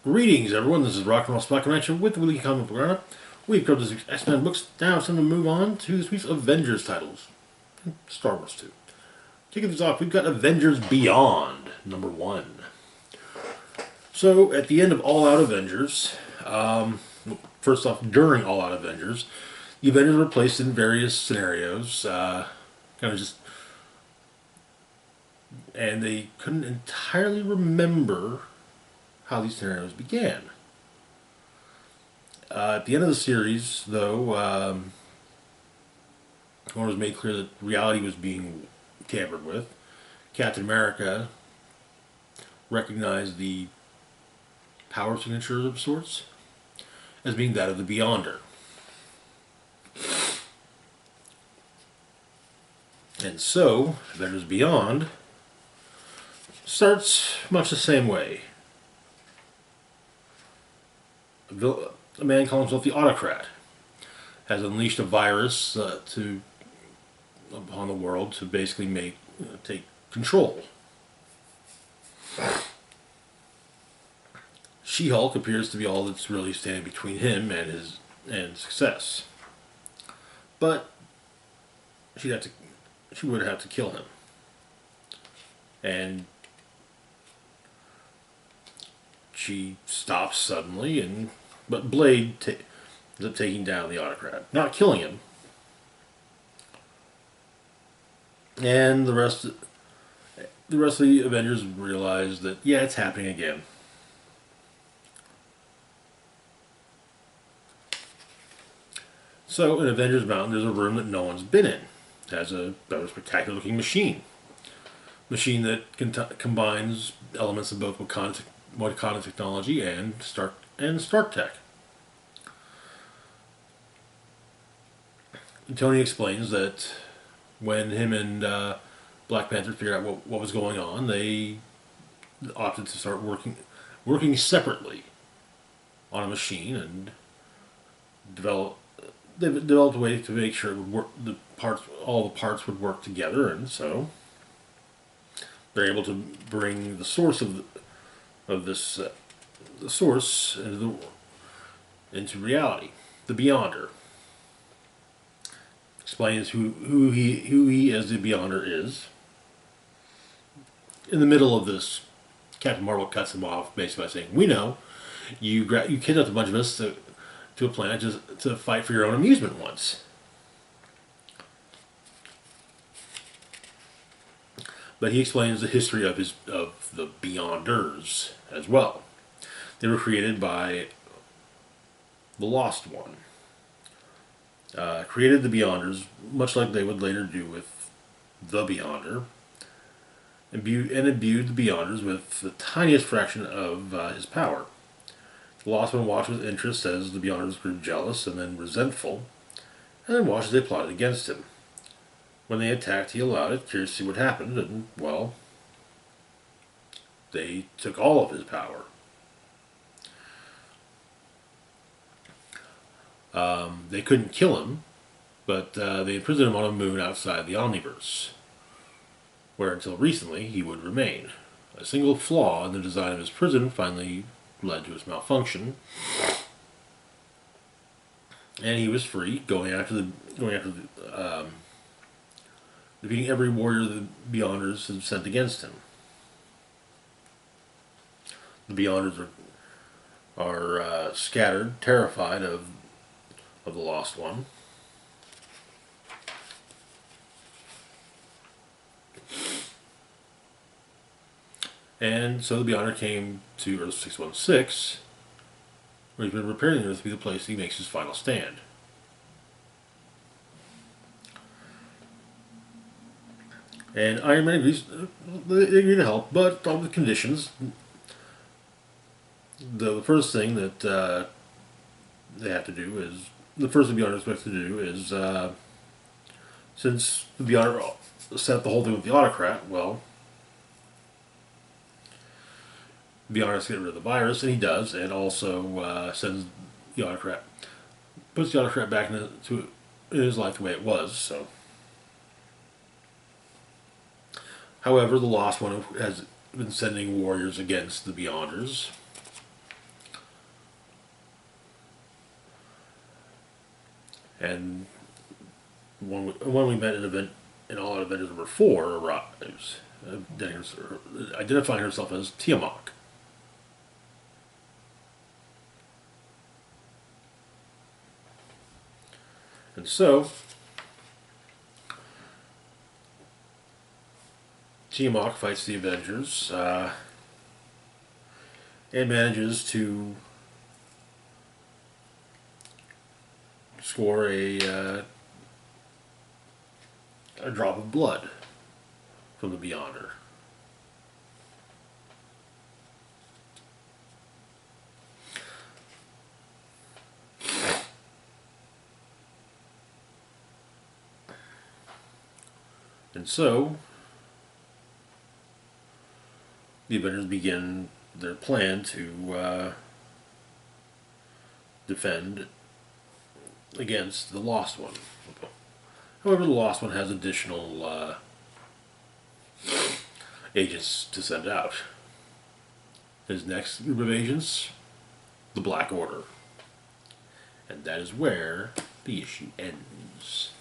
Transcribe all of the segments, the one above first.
Greetings, everyone. This is Rock and Roll Spot Connection with the Weekly Comic Book Roundup. We've covered this week's X-Men books. Now it's time to move on to this week's Avengers titles. Star Wars too. Kicking this off, we've got Avengers Beyond, #1. So, at the end of All Out Avengers, first off, during All Out Avengers, the Avengers were placed in various scenarios, and they couldn't entirely remember how these scenarios began. At the end of the series, though, it was made clear that reality was being tampered with. Captain America recognized the power signature of sorts as being that of the Beyonder. And so, Avengers Beyond starts much the same way. A man calling himself the Autocrat has unleashed a virus upon the world to basically take control. She-Hulk appears to be all that's really standing between him and success. But she would have to kill him. And she stops suddenly, but Blade ends up taking down the Autocrat, not killing him. And the rest of the Avengers realize that, yeah, it's happening again. So in Avengers Mountain, there's a room that no one's been in. It has a rather spectacular looking machine that combines elements of both Wakanda technology and Stark tech. Tony explains that when him and Black Panther figured out what was going on, they opted to start working separately on a machine and they've developed a way to make sure it would work. All the parts would work together, and so they're able to bring the source of the source into reality. The Beyonder explains who he as the Beyonder is. In the middle of this, Captain Marvel cuts him off basically by saying, "We know you kidnapped a bunch of us to a planet just to fight for your own amusement once." But he explains the history of the Beyonders as well. They were created by the Lost One. Created the Beyonders, much like they would later do with the Beyonder, and imbued the Beyonders with the tiniest fraction of his power. The Lost One watched with interest as the Beyonders grew jealous and then resentful, and then watched as they plotted against him. When they attacked, he allowed it, curious to see what happened, and, well, they took all of his power. They couldn't kill him, but they imprisoned him on a moon outside the Omniverse, where until recently he would remain. A single flaw in the design of his prison finally led to its malfunction, and he was free, defeating every warrior the Beyonders had sent against him. The Beyonders are scattered, terrified of the Lost One. And so the Beyonder came to Earth 616, where he's been preparing the Earth to be the place he makes his final stand. And Iron Man agrees, they agree to help, but all the conditions. The first thing that they have to do is, the first thing the Beyonder expects to do is, since the Beyonder set up the whole thing with the Autocrat, well, the Beyonder has to get rid of the virus, and he does, and also sends the Autocrat, puts the Autocrat back in his life the way it was, so. However, the Lost One has been sending warriors against the Beyonders. And when we met in All Out Avengers number 4 arrives, identifying herself as Tiamat. And so, Tiamat fights the Avengers and manages to score a drop of blood from the Beyonder. And so, the Avengers begin their plan to defend against the Lost One. However, the Lost One has additional agents to send out. His next group of agents, the Black Order. And that is where the issue ends.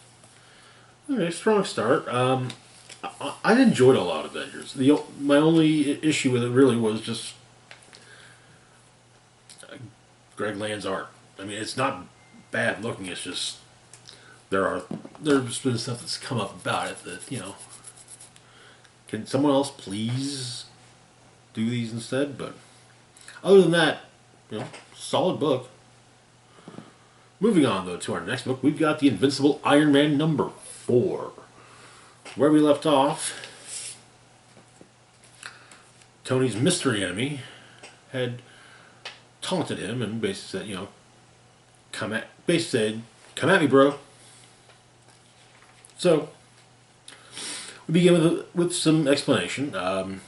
Okay, strong start. I enjoyed a lot of Avengers. My only issue with it really was just Greg Land's art. I mean, it's not bad looking. It's just there's been stuff that's come up about it that, can someone else please do these instead? But other than that, solid book. Moving on though to our next book, we've got the Invincible Iron Man number 4. Where we left off, Tony's mystery enemy had taunted him and basically said, come at me, bro. So we begin with some explanation. A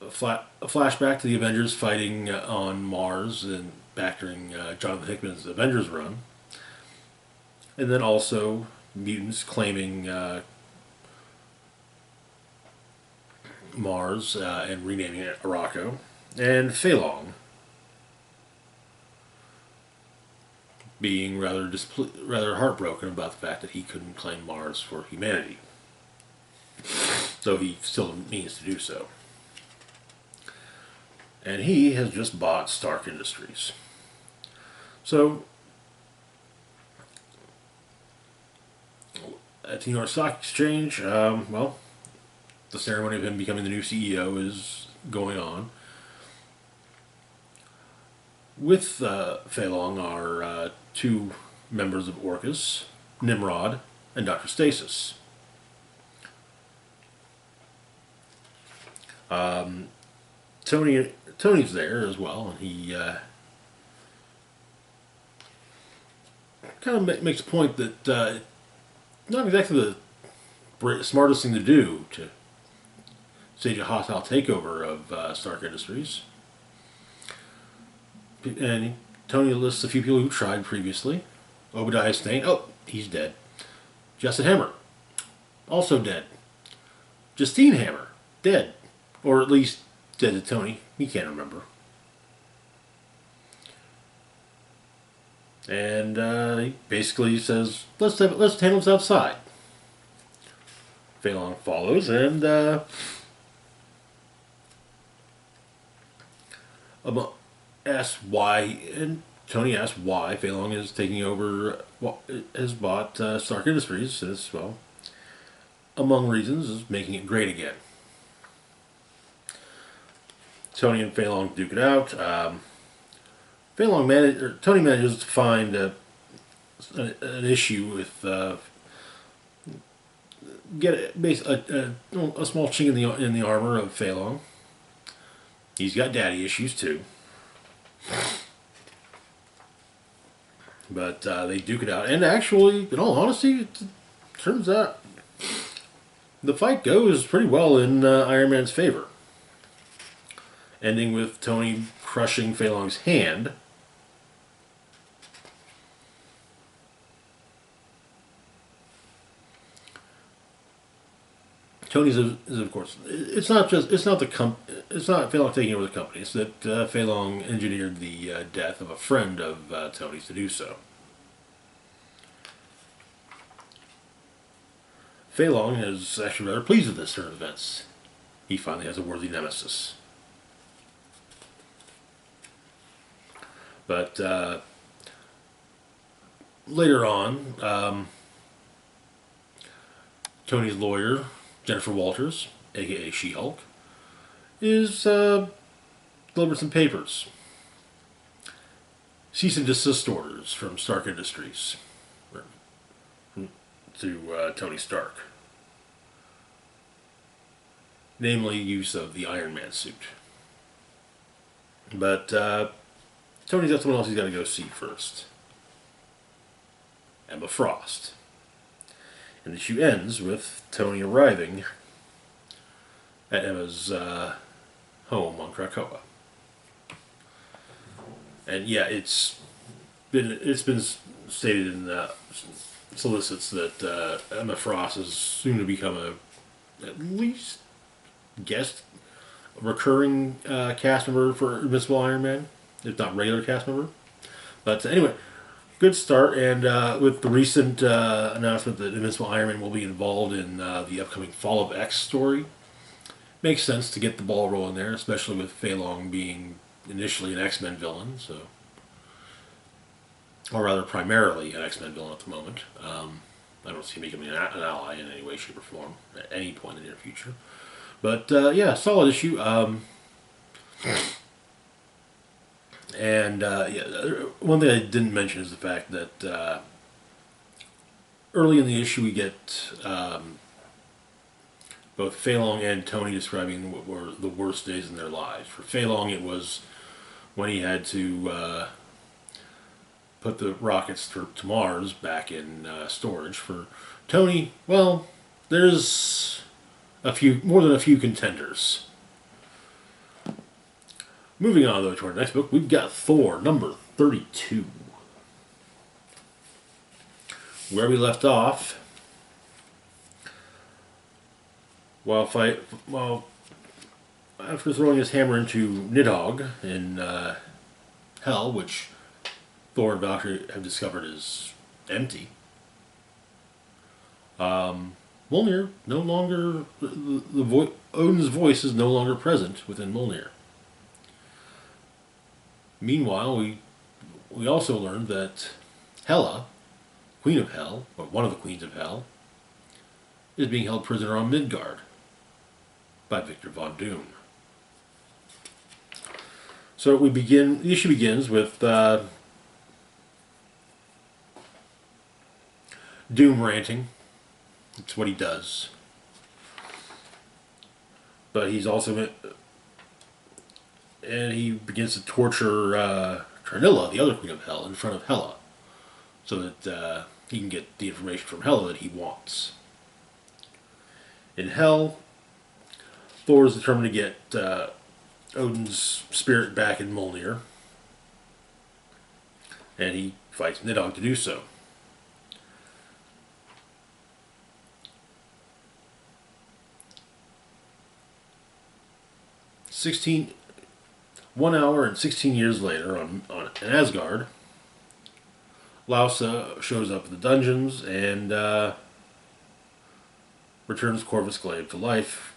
flashback to the Avengers fighting on Mars and back during Jonathan Hickman's Avengers run, and then also mutants claiming Mars and renaming it Arakko, and Fei Long being rather heartbroken about the fact that he couldn't claim Mars for humanity, though he still means to do so. And he has just bought Stark Industries. So, at the New York Stock Exchange, the ceremony of him becoming the new CEO is going on. With Fei Long are 2 members of Orcus, Nimrod, and Dr. Stasis. Tony's there as well, and he kind of makes a point that not exactly the smartest thing to do to stage a hostile takeover of Stark Industries. And Tony lists a few people who tried previously. Obadiah Stane, he's dead. Justin Hammer, also dead. Justine Hammer, dead. Or at least dead to Tony. He can't remember. And he basically says, let's handle this outside. Fei Long follows and asks why, and Tony asks why Fei Long is taking over, has bought Stark Industries. Says, among reasons is making it great again. Tony and Fei Long duke it out. Tony manages to find an issue with get a small chink in the armor of Fei Long. He's got daddy issues too. But they duke it out, and actually, in all honesty, it turns out the fight goes pretty well in Iron Man's favor, ending with Tony crushing Fei Long's hand. Tony's is of course, it's not Fei Long taking over the company. It's that Fei Long engineered the death of a friend of Tony's to do so. Fei Long is actually rather pleased with this turn of events. He finally has a worthy nemesis. But later on, Tony's lawyer, Jennifer Walters, aka She-Hulk, is delivered some papers. Cease and desist orders from Stark Industries to Tony Stark. Namely, use of the Iron Man suit. But Tony's got someone else he's got to go see first. Emma Frost. And the issue ends with Tony arriving at Emma's home on Krakoa. And yeah, it's been stated in solicits that Emma Frost is soon to become at least guest recurring cast member for Invincible Iron Man, if not regular cast member. But anyway, good start, and with the recent announcement that Invincible Iron Man will be involved in the upcoming Fall of X story, makes sense to get the ball rolling there, especially with Fei Long being initially an X-Men villain, so, or rather primarily an X-Men villain at the moment. I don't see him becoming an ally in any way, shape, or form at any point in the near future. But yeah, solid issue. And yeah, one thing I didn't mention is the fact that early in the issue we get both Fei Long and Tony describing what were the worst days in their lives. For Fei Long, it was when he had to put the rockets to Mars back in storage. For Tony, well, there's more than a few contenders. Moving on, though, to our next book, we've got Thor, number 32. Where we left off, while after throwing his hammer into Nidhogg in Hell, which Thor and Valkyrie have discovered is empty, Mjolnir no longer, Odin's voice is no longer present within Mjolnir. Meanwhile, we also learned that Hela, Queen of Hell, or one of the Queens of Hell, is being held prisoner on Midgard by Victor Von Doom. So the issue begins with Doom ranting. It's what he does. But he's also, and he begins to torture Tranilla, the other Queen of Hell, in front of Hela, so that he can get the information from Hela that he wants. In Hell, Thor is determined to get Odin's spirit back in Mjolnir, and he fights Nidhogg to do so. One hour and 16 years later, on Asgard, Lausa shows up in the dungeons and returns Corvus Glaive to life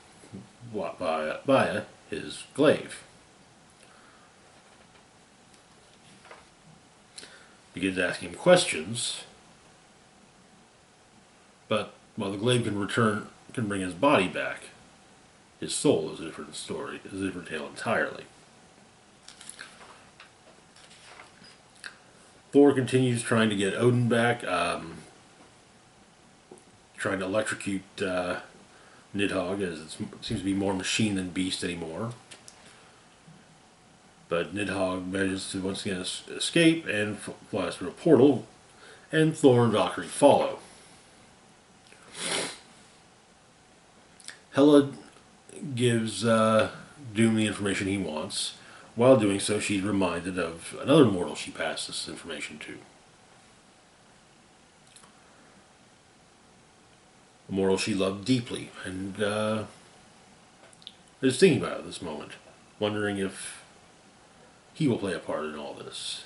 via his glaive. Begins asking him questions, but while the glaive can bring his body back, his soul is a different story, is a different tale entirely. Thor continues trying to get Odin back, trying to electrocute Nidhogg, as it seems to be more machine than beast anymore. But Nidhogg manages to once again escape and flies through a portal, and Thor and Valkyrie follow. Hela gives Doom the information he wants. While doing so, she's reminded of another mortal she passed this information to. A mortal she loved deeply, and is thinking about it at this moment, wondering if he will play a part in all this.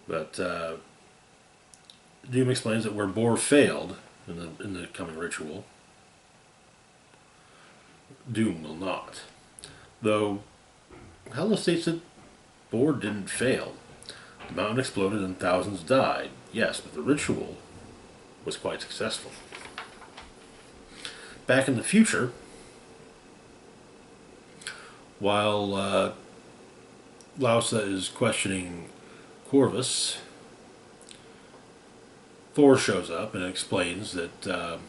But Doom explains that where Bohr failed in the coming ritual, Doom will not. Though Hela states that Bohr didn't fail. The mountain exploded and thousands died. Yes, but the ritual was quite successful. Back in the future, while Lausa is questioning Corvus, Thor shows up and explains that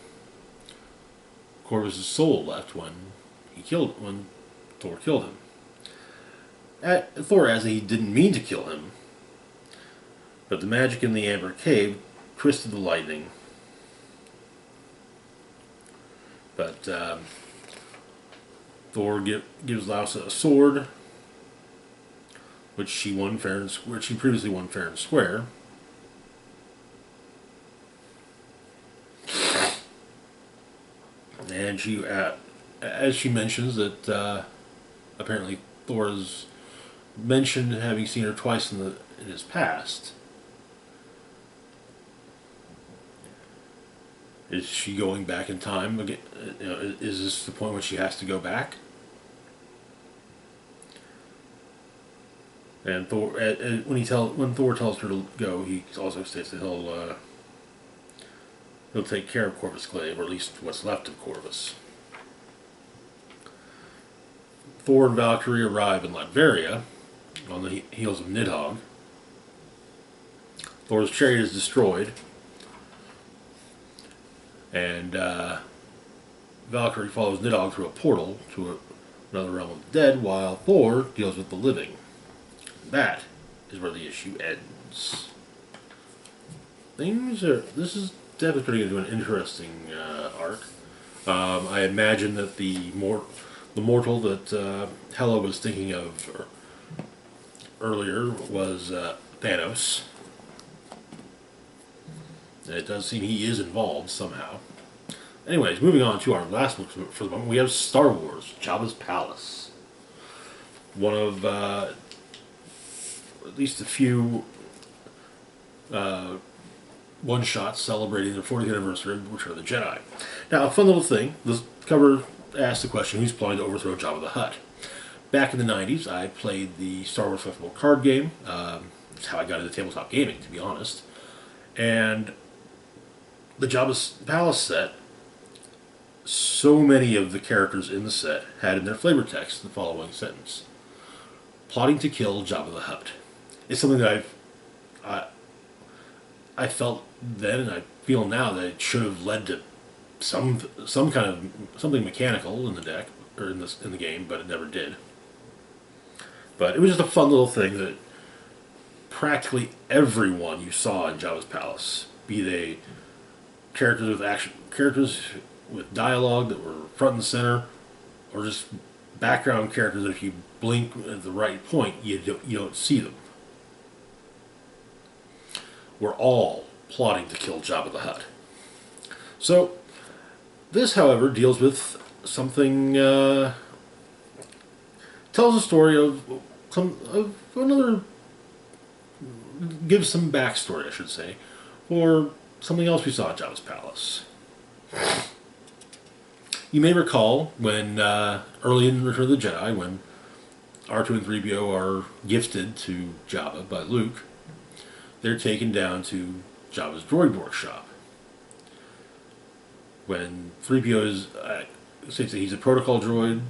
Corvus' soul left when Thor killed him. Thor adds that he didn't mean to kill him, but the magic in the Amber Cave twisted the lightning. But Thor gives Lausa a sword, which she previously won fair and square. And as she mentions that apparently Thor has mentioned having seen her twice in his past. Is she going back in time again? Is this the point when she has to go back? And Thor, when Thor tells her to go, he also states that he'll take care of Corvus Glaive, or at least what's left of Corvus. Thor and Valkyrie arrive in Latveria on the heels of Nidhogg. Thor's chariot is destroyed, and Valkyrie follows Nidhogg through a portal to another realm of the dead, while Thor deals with the living. That is where the issue ends. This is definitely turning into an interesting arc. I imagine that the mortal that Hela was thinking of earlier was Thanos. It does seem he is involved somehow. Anyways, moving on to our last book for the moment, we have Star Wars, Jabba's Palace. One of at least a few one-shots celebrating the 40th anniversary of Return of the Jedi. Now, a fun little thing, this cover asks the question, who's plotting to overthrow Jabba the Hutt? Back in the 90s, I played the Star Wars Festival card game. That's how I got into tabletop gaming, to be honest. And the Jabba's Palace set, so many of the characters in the set had in their flavor text the following sentence: plotting to kill Jabba the Hutt. It's something that I felt then, and I feel now, that it should have led to some kind of something mechanical in the deck or in the game, but it never did. But it was just a fun little thing that practically everyone you saw in Jabba's Palace, be they characters with dialogue that were front and center, or just background characters that if you blink at the right point, you don't see them, were all plotting to kill Jabba the Hutt. So, this, however, deals with something, tells a story of another, gives some backstory, I should say, for something else we saw at Jabba's Palace. You may recall when, early in Return of the Jedi, when R2 and 3PO are gifted to Jabba by Luke, they're taken down to Jabba's droid workshop. When 3PO states that he's a protocol droid,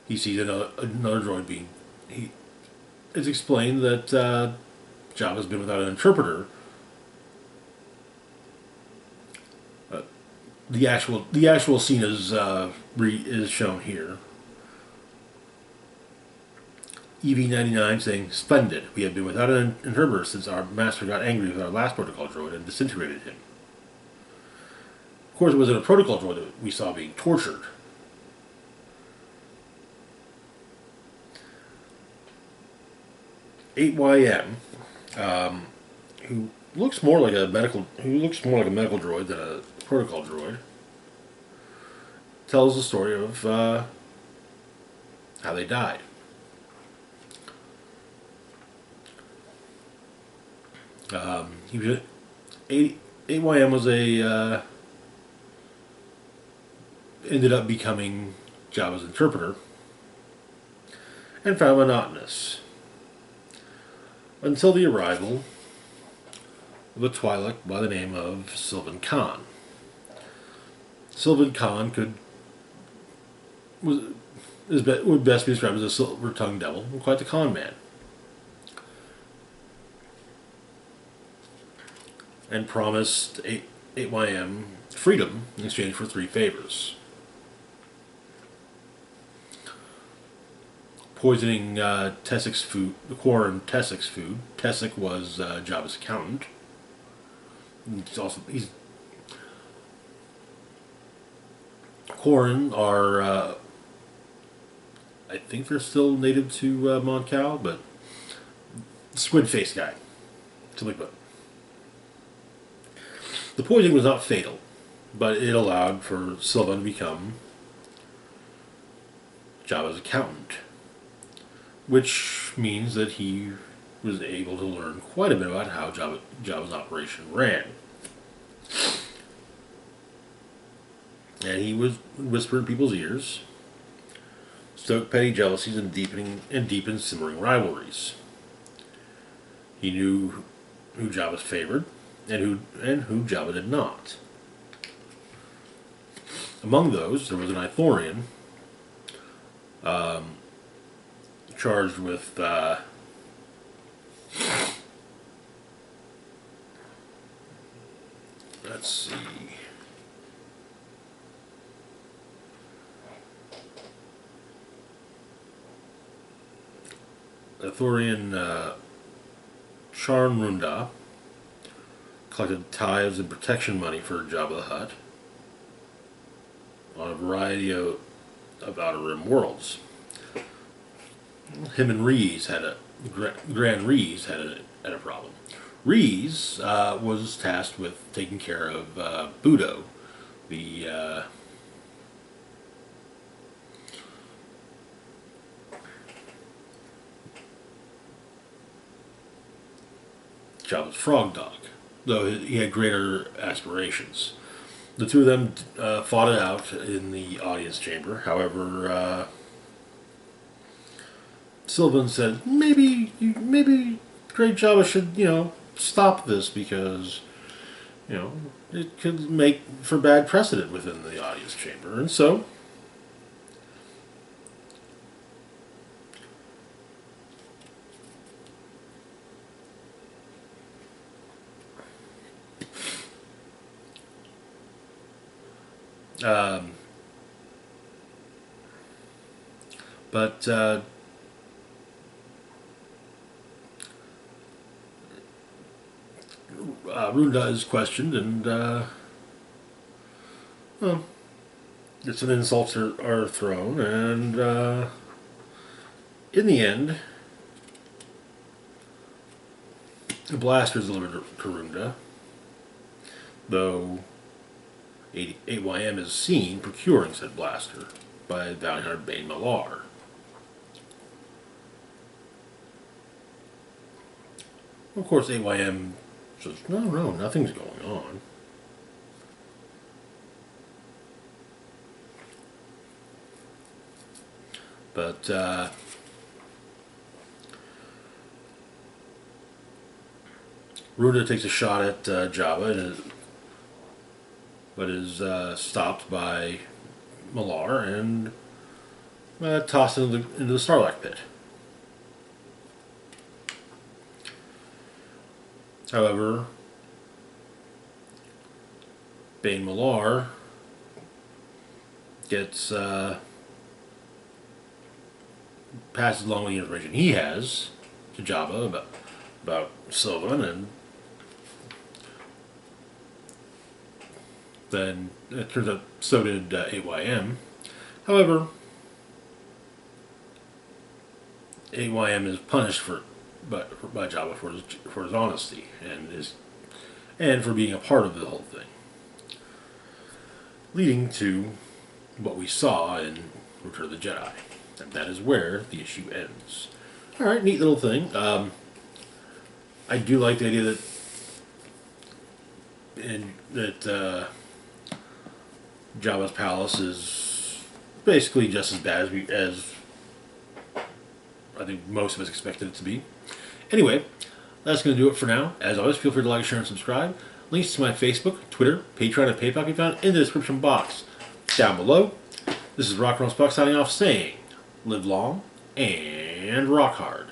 he sees another droid it's explained that Jabba's been without an interpreter. The actual scene is shown here. EV-99 saying, "Splendid. We have been without an interpreter since our master got angry with our last protocol droid and disintegrated him." Of course, it wasn't a protocol droid that we saw being tortured. (8YM), who looks more like a medical droid than a protocol droid, tells the story of how they died. He was AYM was ended up becoming Jabba's interpreter and found monotonous until the arrival of a Twi'lek by the name of Sylvan Khan. Sylvan Khan would best be described as a silver-tongued devil and quite the con man, and promised 8YM freedom in exchange for 3 favors. Poisoning Tessik's food, the Quarren Tessik's food. Tessik was Jabba's accountant. Quarren are, I think they're still native to Mon Cal, but squid face guy. Something like that. The poisoning was not fatal, but it allowed for Sylvan to become Jabba's accountant, which means that he was able to learn quite a bit about how Jabba's operation ran. And he would whisper in people's ears, stoke petty jealousies, and deepen simmering rivalries. He knew who Jabba favored and who Jabba did not. Among those, there was an Ithorian charged with let's see. Ithorian Charn Runda collected tithes and protection money for Jabba the Hutt on a variety of Outer Rim worlds. Him and Rees had Grand Rees had a problem. Rees was tasked with taking care of Budo, the Jabba's frog dog, though he had greater aspirations. The two of them fought it out in the audience chamber. However, Sylvan said, maybe Great Jabba should, stop this because, it could make for bad precedent within the audience chamber. And so, but Runda is questioned, and some insults are thrown, and in the end, a blaster is delivered to Runda, though 8YM is seen procuring said blaster by bounty hunter Bane Malar. Of course, 8YM says, no, nothing's going on. But Runda takes a shot at Jabba, but is stopped by Malar and tossed into the Sarlacc pit. However, Bane Malar gets passes along the information he has to Jabba about Sylvan, and then it turns out so did 8YM. However, 8YM is punished by Jabba for his honesty and for being a part of the whole thing, leading to what we saw in Return of the Jedi, and that is where the issue ends. All right, neat little thing. I do like the idea that and that Jabba's palace is basically just as bad as I think most of us expected it to be. Anyway, that's going to do it for now. As always, feel free to like, share, and subscribe. Links to my Facebook, Twitter, Patreon, and PayPal can be found in the description box down below. This is Rock and Roll Spock signing off saying, live long and rock hard.